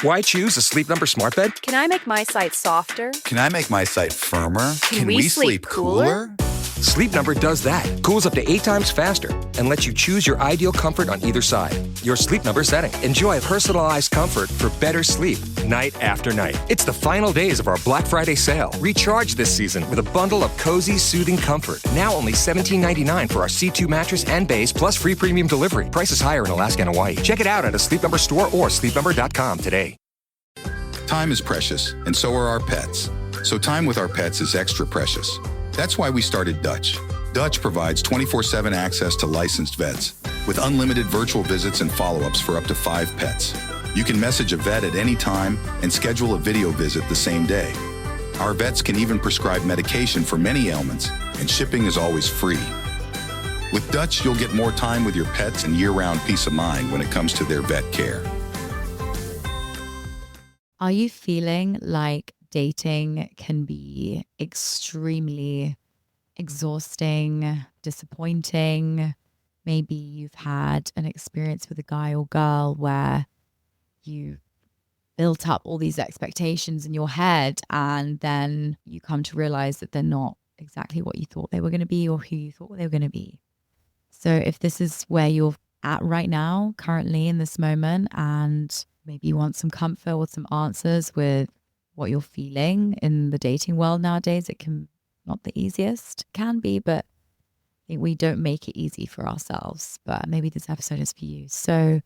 Why choose a Sleep Number smart bed? Can I make my site softer? Can I make my site firmer? Can we sleep cooler? Sleep Number does that. Cools up to 8 times faster and lets you choose your ideal comfort on either side. Your Sleep Number setting. Enjoy personalized comfort for better sleep night after night. It's the final days of our Black Friday sale. Recharge this season with a bundle of cozy, soothing comfort. Now only $17.99 for our C2 mattress and base, plus free premium delivery. Prices higher in Alaska and Hawaii. Check it out at a Sleep Number store or sleepnumber.com today. Time is precious, and so are our pets. So time with our pets is extra precious. That's why we started Dutch. Dutch provides 24/7 access to licensed vets with unlimited virtual visits and follow-ups for up to 5 pets. You can message a vet at any time and schedule a video visit the same day. Our vets can even prescribe medication for many ailments, and shipping is always free. With Dutch, you'll get more time with your pets and year-round peace of mind when it comes to their vet care. Are you feeling like dating can be extremely exhausting, disappointing? Maybe you've had an experience with a guy or girl where you built up all these expectations in your head and then you come to realize that they're not exactly what you thought they were going to be or who you thought they were going to be. So if this is where you're at right now, currently in this moment, and maybe you want some comfort or some answers with what you're feeling in the dating world nowadays, it can not the easiest, can be, but I think we don't make it easy for ourselves. But maybe this episode is for you. So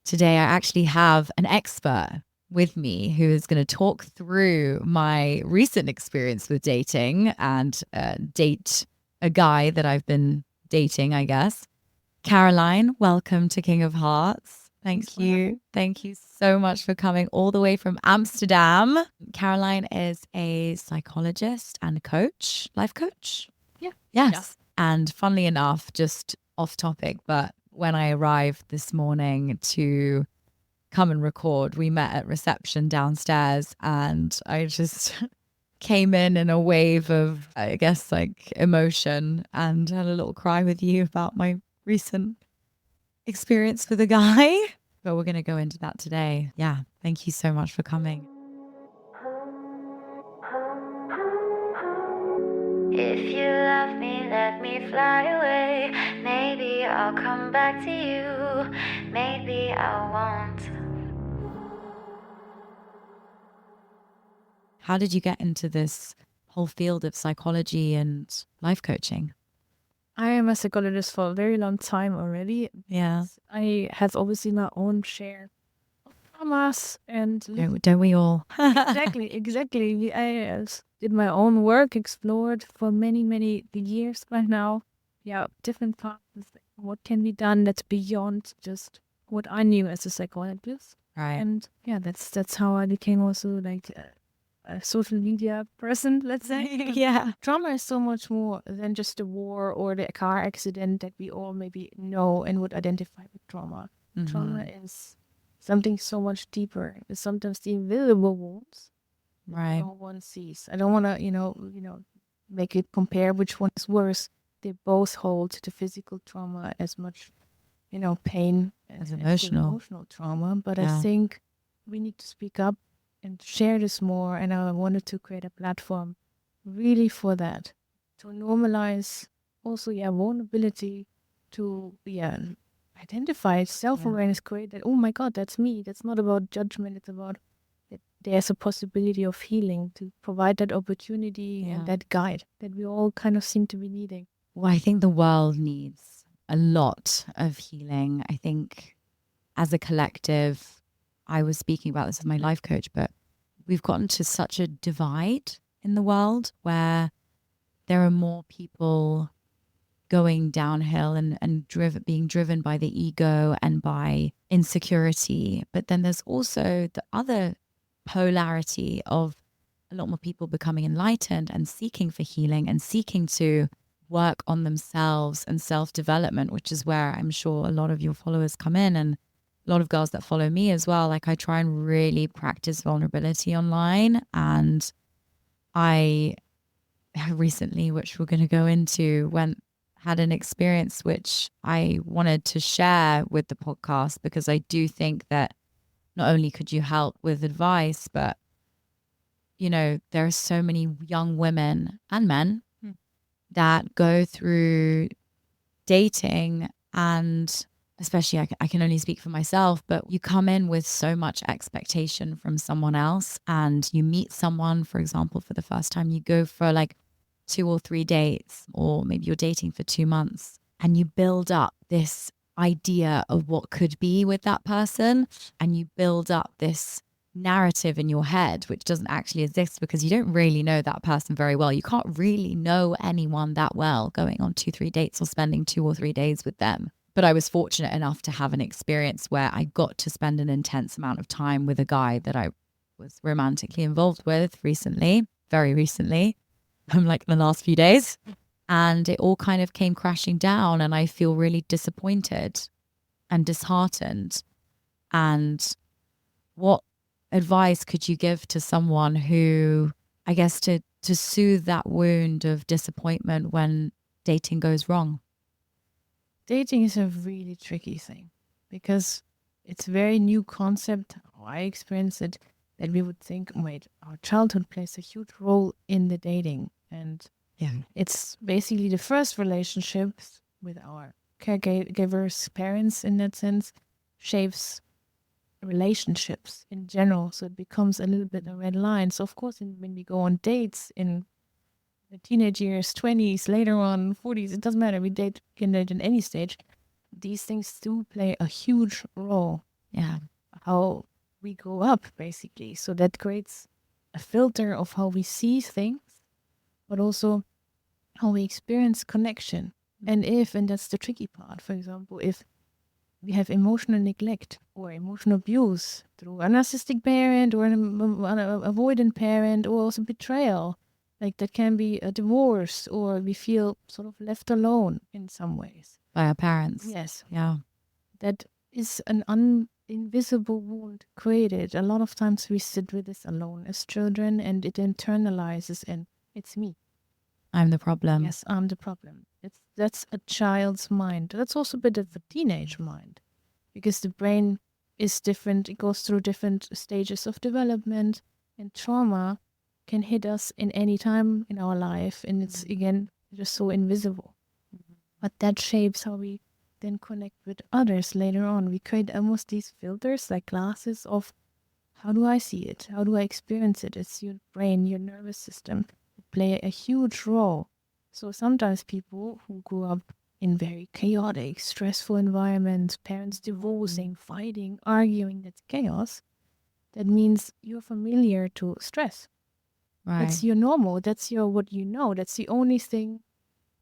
today I actually have an expert with me who is going to talk through my recent experience with dating and date a guy that I've been dating, I guess. Caroline, welcome to King of Hearts. Thank you. Thank you so much for coming all the way from Amsterdam. Caroline is a psychologist and coach, life coach. Yeah. Yes. And funnily enough, just off topic, but when I arrived this morning to come and record, we met at reception downstairs and I just came in a wave of, I guess, like emotion and had a little cry with you about my recent experience with a guy, but we're going to go into that today. Yeah. Thank you so much for coming. If you love me, let me fly away. Maybe I'll come back to you. Maybe I won't. How did you get into this whole field of psychology and life coaching? I am a psychologist for a very long time already. Yeah. I have obviously my own share of traumas and Don't we all? exactly. I did my own work, explored for many years by now. Yeah, different paths. What can be done that's beyond just what I knew as a psychologist. Right. And yeah, that's how I became also like a social media person, let's say. Yeah. Trauma is so much more than just the war or the car accident that we all maybe know and would identify with trauma. Mm-hmm. Trauma is something so much deeper. It's sometimes the invisible wounds Right. no one sees. I don't want to, make it compare which one is worse. They both hold the physical trauma as much, pain As the emotional. emotional trauma. But Yeah. I think we need to speak up and share this more. And I wanted to create a platform really for that, to normalize also, vulnerability, to, identify self-awareness, create that, oh my God, that's me. That's not about judgment. It's about that there's a possibility of healing, to provide that opportunity Yeah. and that guide that we all kind of seem to be needing. Well, I think the world needs a lot of healing. I think as a collective, I was speaking about this with my life coach, but we've gotten to such a divide in the world where there are more people going downhill and being driven by the ego and by insecurity. But then there's also the other polarity of a lot more people becoming enlightened and seeking for healing and seeking to work on themselves and self-development, which is where I'm sure a lot of your followers come in, and a lot of girls that follow me as well. Like, I try and really practice vulnerability online. And I recently, which we're going to go into, had an experience which I wanted to share with the podcast, because I do think that not only could you help with advice, but there are so many young women and men that go through dating, and especially I can only speak for myself, but you come in with so much expectation from someone else, and you meet someone, for example, for the first time, you go for like 2 or 3 dates, or maybe you're dating for 2 months, and you build up this idea of what could be with that person, and you build up this narrative in your head which doesn't actually exist, because you don't really know that person very well. You can't really know anyone that well going on 2-3 dates or spending 2 or 3 days with them. But I was fortunate enough to have an experience where I got to spend an intense amount of time with a guy that I was romantically involved with recently, very recently, like the last few days. And it all kind of came crashing down, and I feel really disappointed and disheartened. And what advice could you give to someone who, I guess, to soothe that wound of disappointment when dating goes wrong? Dating is a really tricky thing because it's a very new concept. How I experience it, that we would think, wait, our childhood plays a huge role in the dating. And it's basically the first relationships with our caregivers, parents in that sense, shapes relationships in general. So it becomes a little bit a red line. So of course, when we go on dates in the teenage years, 20s, later on 40s, it doesn't matter. We can date in any stage. These things do play a huge role. Yeah. How we grow up, basically. So that creates a filter of how we see things, but also how we experience connection. And that's the tricky part, for example, if we have emotional neglect or emotional abuse through a narcissistic parent or an avoidant parent, or also betrayal, like that can be a divorce, or we feel sort of left alone in some ways. By our parents. Yes. Yeah. That is an invisible wound created. A lot of times we sit with this alone as children, and it internalizes, and it's me. I'm the problem. Yes, I'm the problem. That's a child's mind. That's also a bit of a teenage mind, because the brain is different. It goes through different stages of development, and trauma can hit us in any time in our life, and it's again just so invisible. But that shapes how we then connect with others later on. We create almost these filters, like glasses of how do I see it? How do I experience it? It's your brain, your nervous system play a huge role. So sometimes people who grew up in very chaotic, stressful environments, parents divorcing, fighting, arguing, that's chaos. That means you're familiar to stress. Right. That's your normal. That's your what you know. That's the only thing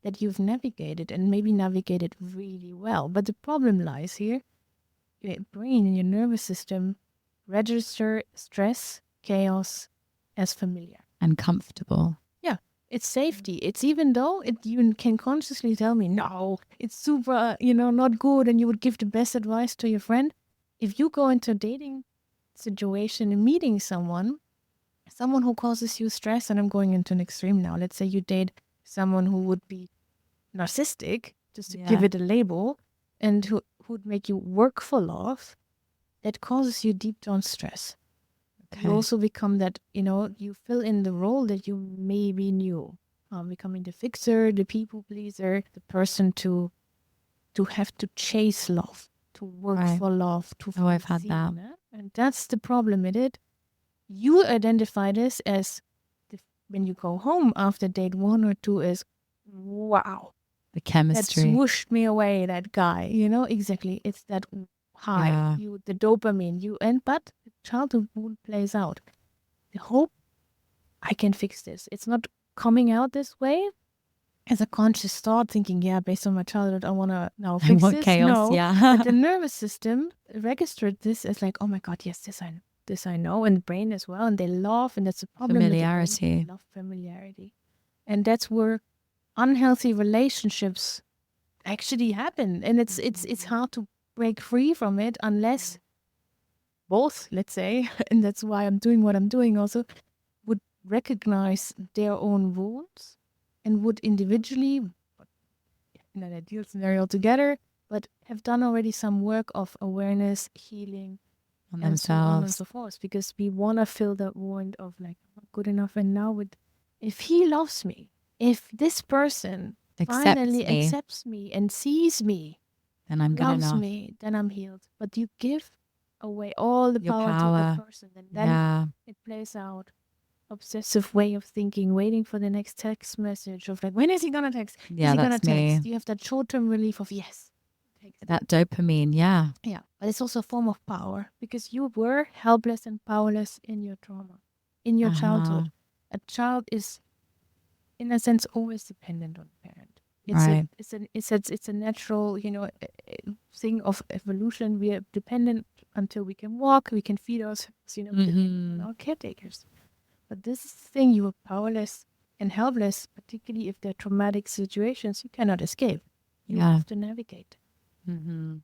that you've navigated, and maybe navigated really well. But the problem lies here. Your brain and your nervous system register stress, chaos as familiar. And comfortable. It's safety. It's even though you can consciously tell me, no, it's super, not good, and you would give the best advice to your friend. If you go into a dating situation and meeting someone who causes you stress, and I'm going into an extreme now. Let's say you date someone who would be narcissistic, just to give it a label, and who would make you work for love, that causes you deep down stress. Okay. You also become that, you fill in the role that you maybe knew. Becoming the fixer, the people pleaser, the person to have to chase love, to work for love. I've had that. And that's the problem with it. You identify this as, when you go home after date 1 or 2, is, wow. The chemistry. That swooshed me away, that guy. Exactly. It's that high, the dopamine, but the childhood wound plays out. The hope, I can fix this. It's not coming out this way as a conscious thought, thinking, based on my childhood, I want to now fix this. Chaos, no. But the nervous system registered this as like, oh my God, yes, this I know, and the brain as well, and they love, and that's a problem. Familiarity. They love familiarity, and that's where unhealthy relationships actually happen, and it's hard to break free from it unless both, let's say, and that's why I'm doing what I'm doing also, would recognize their own wounds and would individually, in an ideal scenario together, but have done already some work of awareness, healing, On and so on and themselves. so forth, because we want to fill that void of like, I'm not good enough. And now with, if he loves me, if this person finally Me, accepts me and sees me, then I'm good loves enough. me, then I'm healed. But you give away all the Your power to power. that person, and then Yeah. it plays out. Obsessive way of thinking, waiting for the next text message of like, when is he gonna text? Yeah, Is he gonna that's me. text? You have that short-term relief of yes. Text. That dopamine, yeah. Yeah, but it's also a form of power because you were helpless and powerless in your trauma, in your childhood. A child is, in a sense, always dependent on the parent. Right. It's a natural, thing of evolution. We are dependent until we can walk, we can feed ourselves, dependent on our caretakers. But this thing, you are powerless and helpless, particularly if they're traumatic situations, you cannot escape. You Yeah. have to navigate.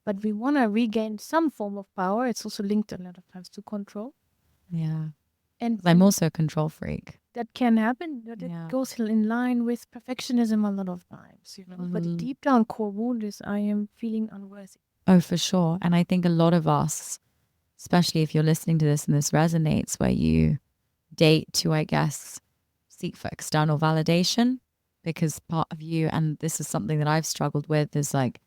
But we want to regain some form of power. It's also linked a lot of times to control. Yeah. And I'm also a control freak. that can happen, but it Yeah. goes in line with perfectionism a lot of times, But deep down, core wound is I am feeling unworthy. Oh, for sure. And I think a lot of us, especially if you're listening to this and this resonates, where you date to, I guess, seek for external validation, because part of you, and this is something that I've struggled with, is like,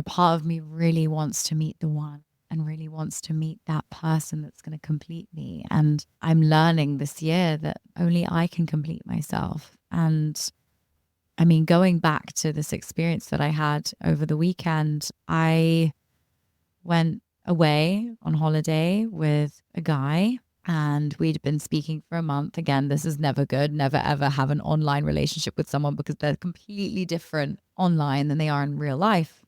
part of me really wants to meet the one and really wants to meet that person that's going to complete me. And I'm learning this year that only I can complete myself. And I mean, going back to this experience that I had over the weekend, I went away on holiday with a guy and we'd been speaking for a month. Again, this is never good. Never, ever have an online relationship with someone because they're completely different online than they are in real life.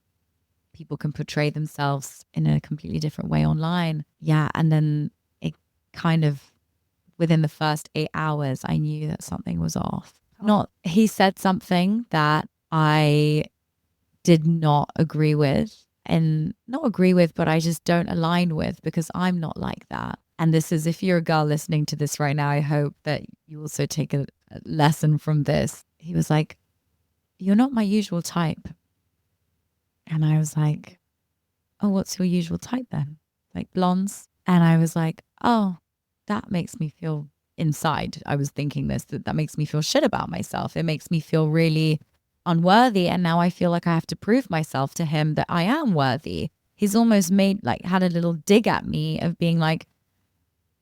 People can portray themselves in a completely different way online. Yeah. And then it kind of, within the first 8 hours, I knew that something was off. He said something that I did not agree with, and not agree with, but I just don't align with, because I'm not like that. And this is, if you're a girl listening to this right now, I hope that you also take a lesson from this. He was like, "You're not my usual type." And I was like, "Oh, what's your usual type then?" Like blondes. And I was like, "Oh, that makes me feel," inside I was thinking that makes me feel shit about myself. It makes me feel really unworthy. And now I feel like I have to prove myself to him that I am worthy. He's almost had a little dig at me of being like,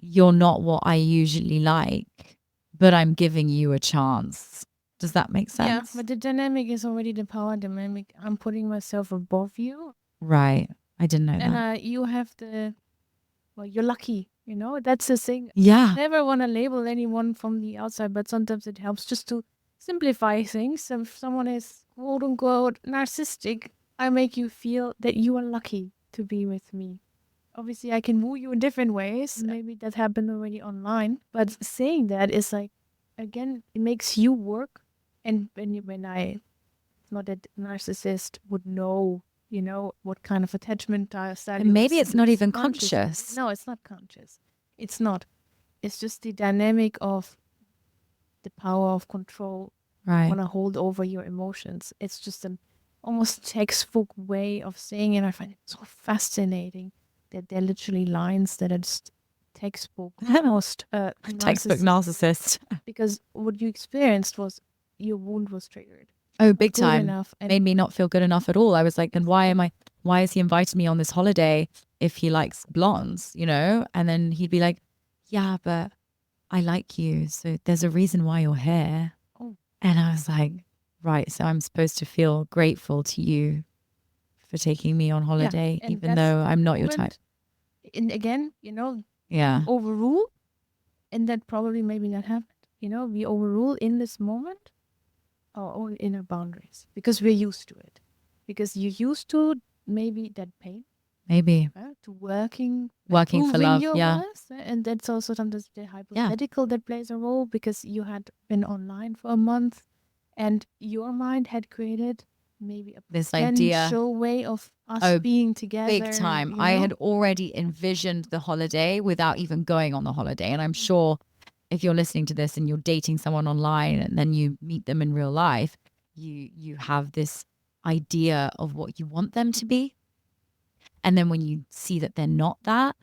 "You're not what I usually like, but I'm giving you a chance." Does that make sense? Yeah, but the dynamic is already the power dynamic. I'm putting myself above you. Right. I didn't know that. And you have you're lucky, that's the thing. Yeah. Never want to label anyone from the outside, but sometimes it helps just to simplify things. So if someone is quote unquote narcissistic, I make you feel that you are lucky to be with me. Obviously, I can woo you in different ways. Maybe that happened already online. But saying that is like, again, it makes you work. And when I, not that narcissist would know, what kind of attachment style. And maybe it's not even conscious. No, it's not conscious. It's not. It's just the dynamic of the power of control. Right. Want to hold over your emotions. It's just an almost textbook way of saying it. I find it so fascinating that they're literally lines that are just textbook. Almost Textbook narcissist. Because what you experienced was your wound was triggered. Oh, big time. Enough, and made me not feel good enough at all. I was like, then why is he inviting me on this holiday if he likes blondes, And then he'd be like, "Yeah, but I like you. So there's a reason why you're here." Oh. And I was like, right. So I'm supposed to feel grateful to you for taking me on holiday, even though I'm not your type. And again, Yeah. overrule. And that probably maybe not happened. We overrule in this moment our own inner boundaries because we're used to it. Because you're used to maybe that pain. Maybe. To working for love. Your Yeah. worth, and that's also sometimes the hypothetical that plays a role because you had been online for a month and your mind had created maybe this idea, potential way of us being together. Big time. I had already envisioned the holiday without even going on the holiday. And I'm sure if you're listening to this and you're dating someone online and then you meet them in real life, you have this idea of what you want them to be. And then when you see that they're not that,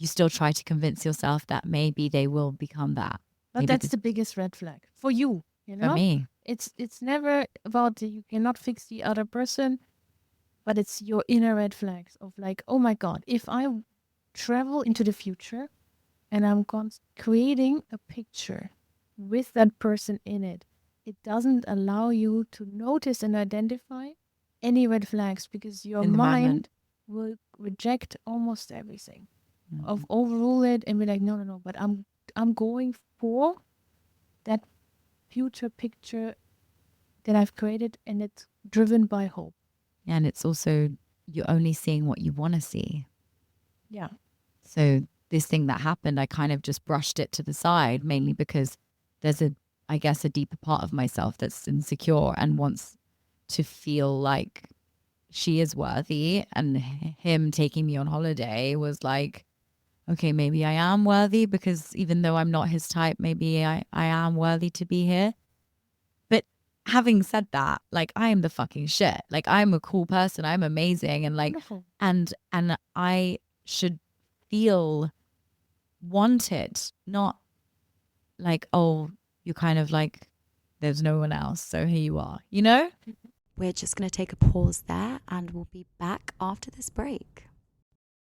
you still try to convince yourself that maybe they will become that. But Maybe that's the biggest red flag for you, you for know? me. It's never about you cannot fix the other person, but it's your inner red flags of like, oh my God, if I travel into the future and I'm creating a picture with that person in it, it doesn't allow you to notice and identify any red flags because your In the moment. mind will reject almost everything, of overrule it and be like, no, no, no, but I'm going for that future picture that I've created, and it's driven by hope. And it's also, you're only seeing what you want to see. Yeah. So this thing that happened, I kind of just brushed it to the side, mainly because there's I guess, a deeper part of myself that's insecure and wants to feel like she is worthy. And him taking me on holiday was like, okay, maybe I am worthy, because even though I'm not his type, maybe I am worthy to be here. But having said that, like, I am the fucking shit. Like, I'm a cool person. I'm amazing. And like, Wonderful. and I should feel wanted, not like, oh, you're kind of like, there's no one else, so here you are, you know? We're just going to take a pause there and we'll be back after this break.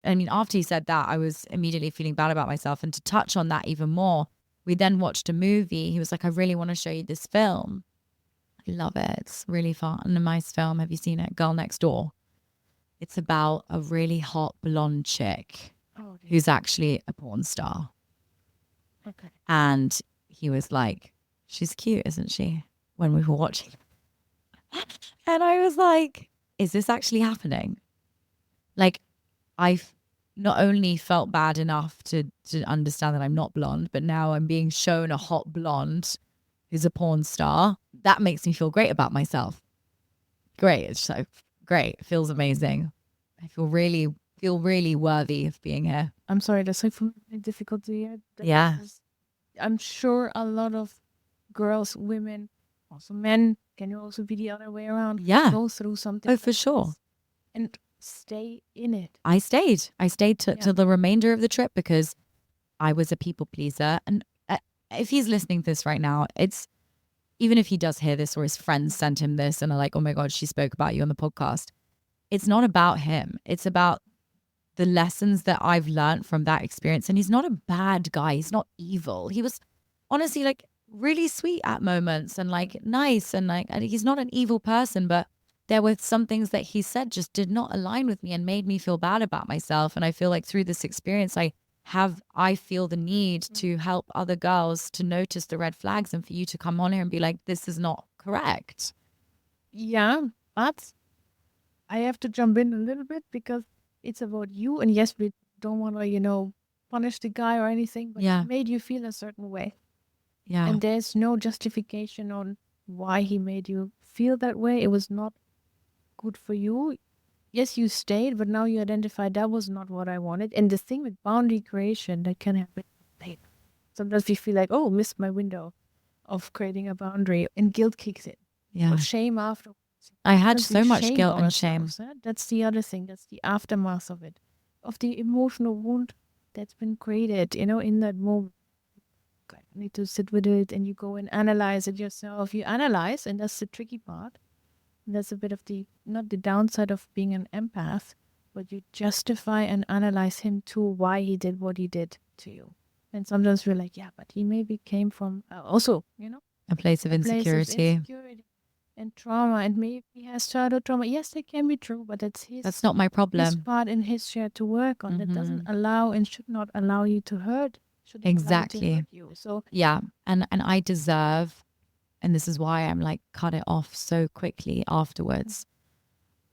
I mean, after he said that, I was immediately feeling bad about myself. And to touch on that even more, we then watched a movie. He was like, I really want to show you this film. I love it. It's really fun and a nice film. Have you seen it? Girl Next Door. It's about a really hot blonde chick who's actually a porn star. Okay. And he was like, she's cute, isn't she? When we were watching. And I was like, is this actually happening? Like, I've not only felt bad enough to understand that I'm not blonde, but now I'm being shown a hot blonde who's a porn star. That makes me feel great about myself. Great. It's so great. It feels amazing. I feel really worthy of being here. I'm sorry, that's like difficult to hear. Yeah. I'm sure a lot of girls, women, also men, can also be the other way around. Yeah. Go through something. Oh, for sure. And stay in it. I stayed till the remainder of the trip because I was a people pleaser. And if he's listening to this right now, it's, even if he does hear this or his friends sent him this and are like, oh my God, she spoke about you on the podcast. It's not about him. It's about the lessons that I've learned from that experience. And he's not a bad guy. He's not evil. He was honestly like really sweet at moments and like nice. And like, and he's not an evil person, but there were some things that he said just did not align with me and made me feel bad about myself. And I feel like through this experience, I feel the need to help other girls to notice the red flags and for you to come on here and be like, this is not correct. Yeah, but I have to jump in a little bit because it's about you. And yes, we don't want to, punish the guy or anything, but Yeah. it made you feel a certain way. Yeah. And there's no justification on why he made you feel that way. It was not good for you. Yes, you stayed, but now you identified that was not what I wanted. And the thing with boundary creation that can happen later. Sometimes we feel like, oh, missed my window of creating a boundary, and guilt kicks in. Yeah. Or shame after. I had Sometimes so we much guilt and shame. ourselves, That's the other thing. That's the aftermath of it. Of the emotional wound that's been created, in that moment. You need to sit with it and you go and analyze it yourself. You analyze, and that's the tricky part. And that's a bit of not the downside of being an empath, but you justify and analyze him too, why he did what he did to you. And sometimes we're like, yeah, but he maybe came from also, A place of insecurity. insecurity and trauma, and maybe he has childhood trauma. Yes, that can be true, but that's That's not my his problem. part in his share to work on. That doesn't allow and should not allow you to hurt. Shouldn't allow it to Exactly. hurt you. So Yeah. And I deserve, and this is why I'm like, cut it off so quickly afterwards.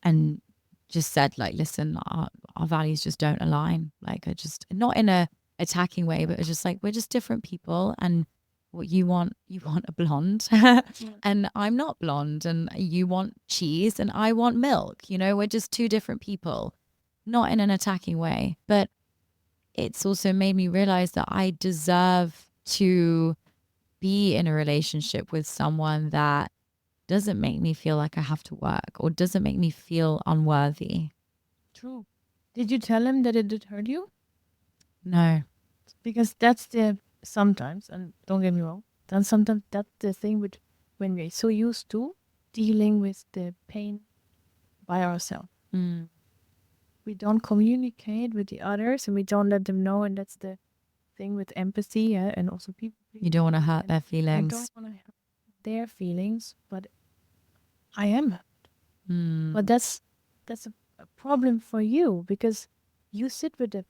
And just said like, listen, our values just don't align. Like, I just, not in a attacking way, but it's just like, we're just different people. And what you want a blonde and I'm not blonde, and you want cheese and I want milk. We're just two different people, not in an attacking way. But it's also made me realize that I deserve to be in a relationship with someone that doesn't make me feel like I have to work or doesn't make me feel unworthy. true. Did you tell him that it did hurt you? No. Because that's the sometimes, and don't get me wrong, then sometimes that's the thing with when we're so used to dealing with the pain by ourselves. Mm. We don't communicate with the others and we don't let them know, and that's the thing with empathy, yeah, and also people. You don't want to hurt And their I feelings. don't want to hurt their feelings, but I am hurt. Mm. But that's a problem for you because you sit with it,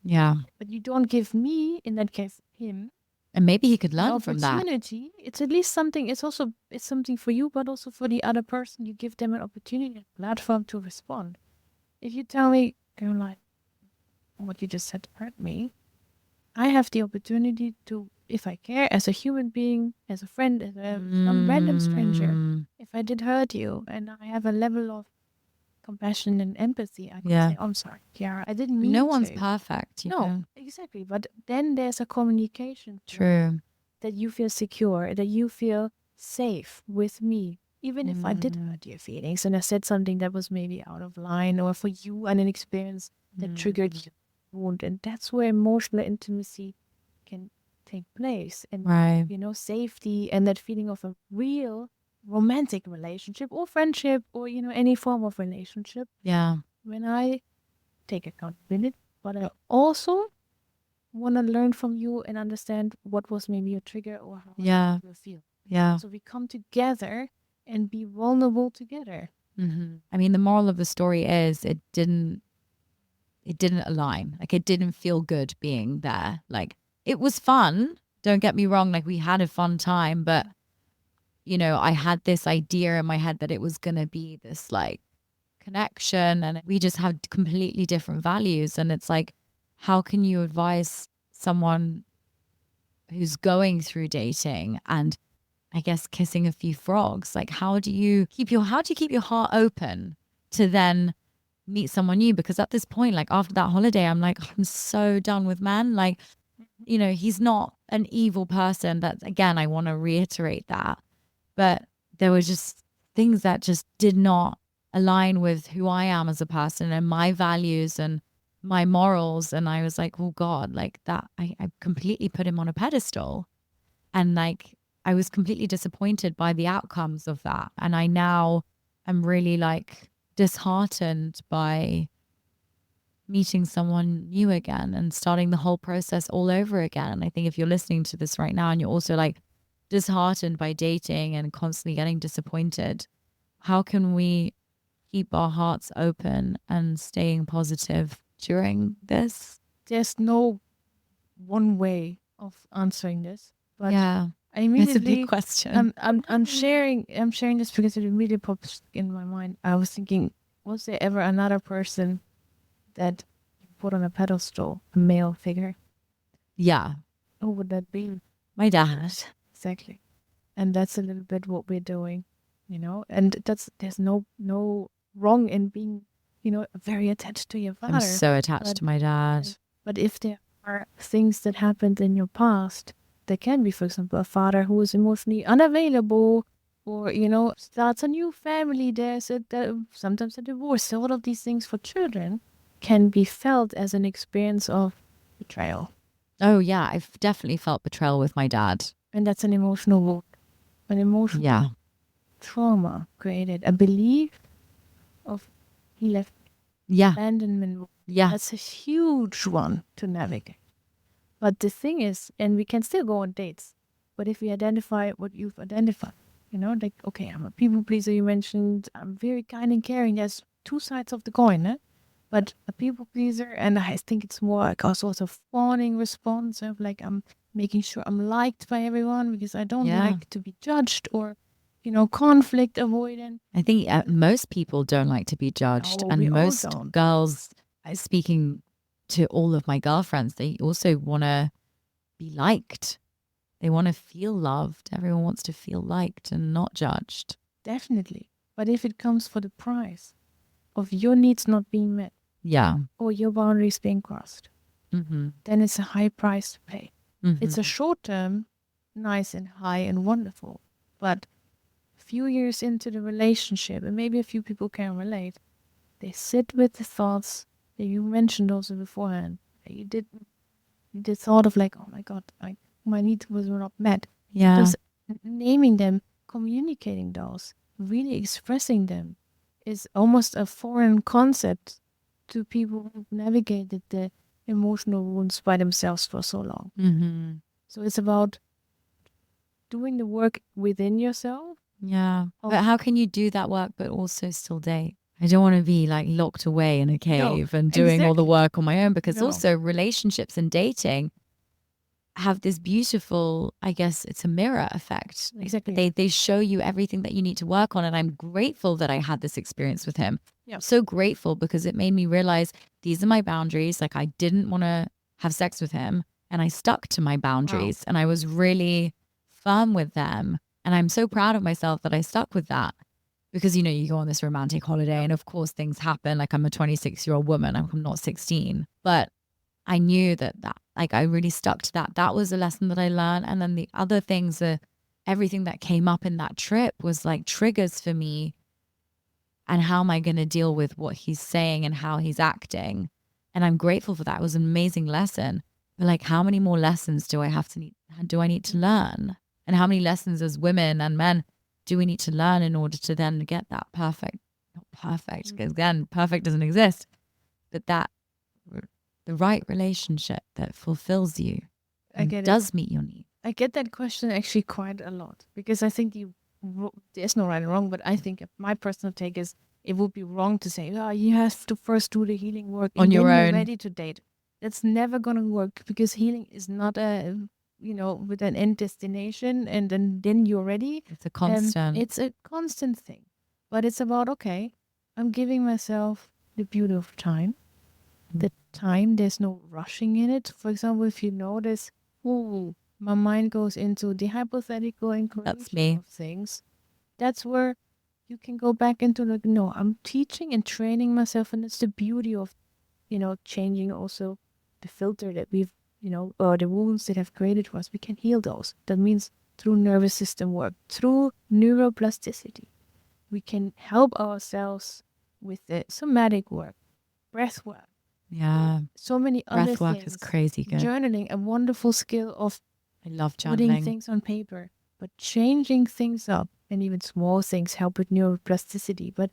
Yeah. but you don't give me, in that case, him, And maybe he could an learn from that. opportunity. It's at least something. It's something for you, but also for the other person. You give them an opportunity, a platform to respond. If you tell me, Caroline, what you just said hurt me, I have the opportunity to, if I care, as a human being, as a friend, as some random stranger, Mm. if I did hurt you, and I have a level of compassion and empathy, I can Yeah. say, I'm sorry, Chiara, I didn't mean No one's to. perfect, you No, know. exactly. But then there's a communication flow True. that you feel secure, that you feel safe with me. Even if I did Mm. hurt your feelings and I said something that was maybe out of line or for you and an experience that triggered your wound. And that's where emotional intimacy can take place. And, Right. safety and that feeling of a real romantic relationship or friendship or, any form of relationship. Yeah. When I take accountability, but I also want to learn from you and understand what was maybe a trigger or how Yeah. you feel. Yeah. So we come together and be vulnerable together. Mm-hmm. I mean, the moral of the story is it didn't align. Like, it didn't feel good being there. Like, it was fun. Don't get me wrong. Like, we had a fun time, but I had this idea in my head that it was going to be this like connection, and we just have completely different values. And it's like, how can you advise someone who's going through dating and I guess kissing a few frogs? Like, how do you keep your heart open to then meet someone new? Because at this point, like after that holiday, I'm like, I'm so done with men. Like, he's not an evil person. That, again, I want to reiterate that. But there were just things that just did not align with who I am as a person and my values and my morals. And I was like, oh God, like that, I completely put him on a pedestal. And like, I was completely disappointed by the outcomes of that. And I now am really like disheartened by meeting someone new again and starting the whole process all over again. And I think if you're listening to this right now and you're also like disheartened by dating and constantly getting disappointed, how can we keep our hearts open and staying positive during this? There's no one way of answering this, but Yeah, I it's a immediately big question. I'm sharing this because it immediately pops in my mind. I was thinking, was there ever another person that you put on a pedestal, a male figure? Yeah, Who would that be? my dad. Exactly. And that's a little bit what we're doing, and there's no wrong in being, very attached to your father. I'm so attached But- to my dad. But if there are things that happened in your past, there can be, for example, a father who is emotionally unavailable or, starts a new family. There's sometimes a divorce. So all of these things for children can be felt as an experience of betrayal. Oh yeah, I've definitely felt betrayal with my dad. And that's an emotional wound, an emotional Yeah. trauma created, a belief of he left, Yeah. abandonment. Yeah. That's a huge one to navigate. But the thing is, and we can still go on dates, but if we identify what you've identified, like, okay, I'm a people pleaser, you mentioned, I'm very kind and caring. There's two sides of the coin, but a people pleaser, and I think it's more like a sort of fawning response of like, I'm making sure I'm liked by everyone because I don't Yeah. like to be judged or, conflict avoidant. I think most people don't like to be judged, No, and we all most don't. girls, speaking to all of my girlfriends, they also want to be liked. They want to feel loved. Everyone wants to feel liked and not judged. Definitely. But if it comes for the price of your needs not being met Yeah. or your boundaries being crossed, Mm-hmm. then it's a high price to pay. Mm-hmm. It's a short term, nice and high and wonderful. But a few years into the relationship, and maybe a few people can relate, they sit with the thoughts that you mentioned also beforehand. you did the thought of like, oh my God, my needs were not met. Yeah. Those naming them, communicating those, really expressing them is almost a foreign concept to people who've navigated the emotional wounds by themselves for so long. Mm-hmm. So it's about doing the work within yourself. Yeah. Oh. But how can you do that work but also still date? I don't want to be like locked away in a cave and doing all the exactly. work on my own, because No. also relationships and dating have this beautiful, I guess it's a mirror effect. Like, Exactly. They show you everything that you need to work on. And I'm grateful that I had this experience with him. Yeah. So grateful, because it made me realize these are my boundaries. Like, I didn't want to have sex with him, and I stuck to my boundaries, and I was really firm with them. And I'm so proud of myself that I stuck with that, because, you know, you go on this romantic holiday and of course things happen. Like, I'm a 26-year-old woman. I'm not 16, but I knew that like, I really stuck to that. That was a lesson that I learned. And then the other things, everything that came up in that trip was like triggers for me. And how am I going to deal with what he's saying and how he's acting? And I'm grateful for that. It was an amazing lesson. But like, how many more lessons do I need to learn? And how many lessons as women and men do we need to learn in order to then get that perfect, not perfect, because again, perfect doesn't exist, but that the right relationship that fulfills you and does meet your needs. I get that question actually quite a lot, because I think there's no right and wrong, but I think my personal take is it would be wrong to say, oh, you have to first do the healing work on and your then own. You're ready to date. That's never going to work, because healing is not a, with an end destination and then you're ready. It's a constant. It's a constant thing, but it's about, okay, I'm giving myself the beauty of time. The time, there's no rushing in it. For example, if you notice, my mind goes into the hypothetical inclusion of things, that's where you can go back into like, no, I'm teaching and training myself, and it's the beauty of, changing also the filter that we've, or the wounds that have created for us. We can heal those. That means through nervous system work, through neuroplasticity. We can help ourselves with the somatic work, breath work. Yeah. So many other Breath work things. is crazy good. Journaling, a wonderful skill of I love putting journaling. things on paper, but changing things up, and even small things help with neuroplasticity, but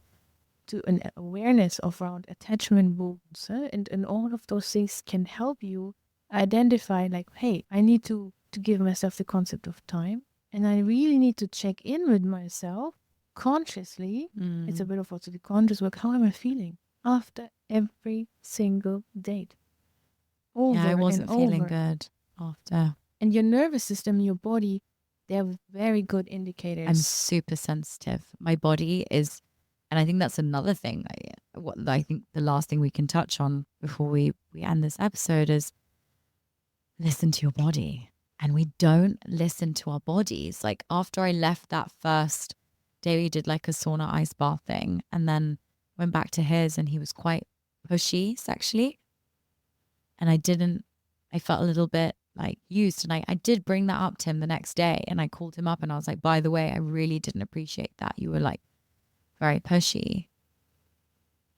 to an awareness of around attachment wounds, and all of those things can help you identify like, hey, I need to give myself the concept of time, and I really need to check in with myself consciously. It's a bit of also the conscious work. How am I feeling after every single date? I wasn't feeling good after. And your nervous system, your body, they're very good indicators. I'm super sensitive. My body is, and I think that's another thing. I think the last thing we can touch on before we end this episode is listen to your body. And we don't listen to our bodies. Like, after I left that first day, we did like a sauna ice bath thing, and then went back to his, and he was quite pushy sexually. And I felt a little bit like used. And I did bring that up to him the next day, and I called him up and I was like, by the way, I really didn't appreciate that. You were like very pushy.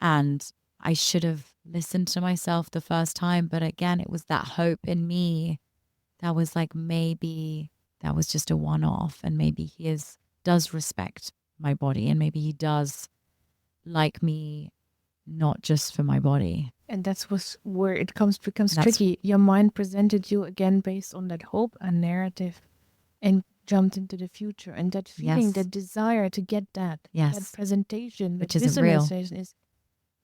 And I should have listened to myself the first time. But again, it was that hope in me that was like, maybe that was just a one-off, and maybe he does respect my body, and maybe he does like me, not just for my body. And that's where it becomes tricky. Your mind presented you again based on that hope and narrative, and jumped into the future, and that feeling, that desire to get that presentation, which that isn't real, visualization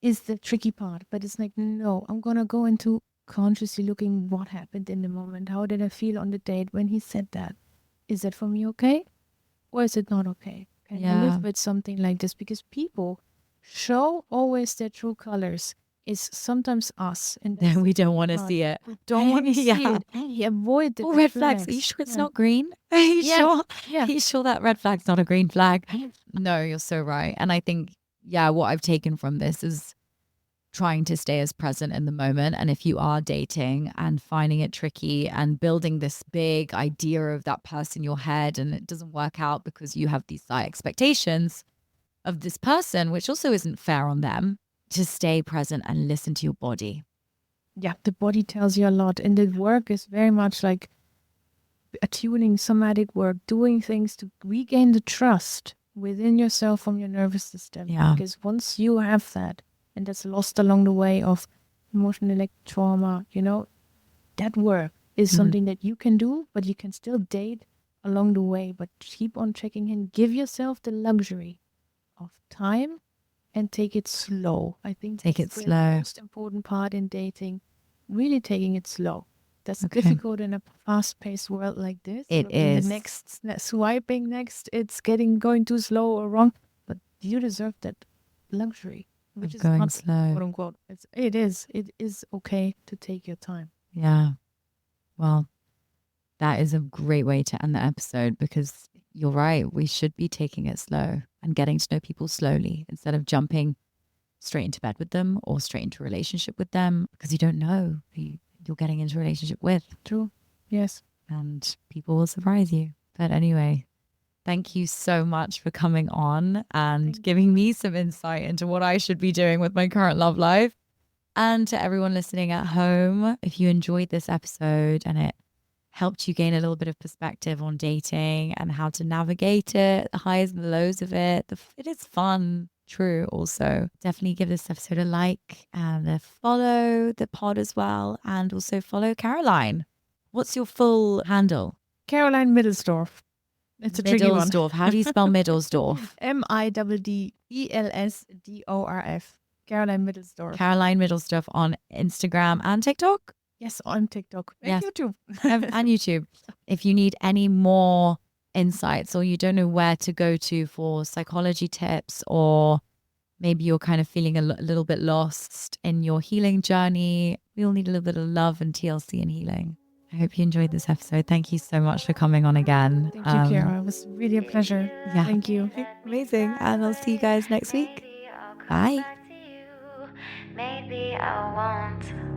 is the tricky part. But it's like, no, I'm gonna go into consciously looking what happened in the moment. How did I feel on the date when he said that? Is that for me okay, or is it not okay? Can I live with something like this? Because people show always their true colors. Is sometimes us, and then we don't want to see it. We don't want to see it. We avoid the red flags. Are you sure it's not green? Are you sure? Yeah. Are you sure that red flag's not a green flag? No, you're so right. And I think, what I've taken from this is trying to stay as present in the moment. And if you are dating and finding it tricky and building this big idea of that person in your head, and it doesn't work out because you have these high expectations of this person, which also isn't fair on them, to stay present and listen to your body. yeah, the body tells you a lot. And the work is very much like attuning somatic work, doing things to regain the trust within yourself from your nervous system. Yeah. Because once you have that, and that's lost along the way of emotional like trauma, that work is something that you can do, but you can still date along the way, but keep on checking in. Give yourself the luxury of time and take it slow. I think Take that's it the slow. most important part in dating, really taking it slow. That's Okay. difficult in a fast-paced world like this. It Look, in is. the next swiping next, it's going too slow or wrong, but you deserve that luxury, which Of is going not slow. quote unquote. It is okay to take your time. Yeah. Well, that is a great way to end the episode because you're right. We should be taking it slow and getting to know people slowly instead of jumping straight into bed with them or straight into a relationship with them because you don't know who you're getting into a relationship with. True. Yes. And people will surprise you. But anyway, thank you so much for coming on and giving me some insight into what I should be doing with my current love life. And to everyone listening at home, if you enjoyed this episode and it helped you gain a little bit of perspective on dating and how to navigate it, the highs and the lows of it, it is fun, true also. Definitely give this episode a like and a follow the pod as well. And also follow Caroline. What's your full handle? Caroline Middlesdorf. It's a tricky one. Middelsdorf. How do you spell Middelsdorf? Middelsdorf. Caroline Middlesdorf. Caroline Middlesdorf on Instagram and TikTok. Yes, on TikTok and Yes. YouTube. And YouTube. If you need any more insights or you don't know where to go to for psychology tips, or maybe you're kind of feeling a little bit lost in your healing journey, we all need a little bit of love and TLC and healing. I hope you enjoyed this episode. Thank you so much for coming on again. Thank you, Kara. It was really a pleasure. Yeah. Thank you. Amazing. And I'll see you guys next week. Maybe I'll come Bye. back to you. Maybe I won't.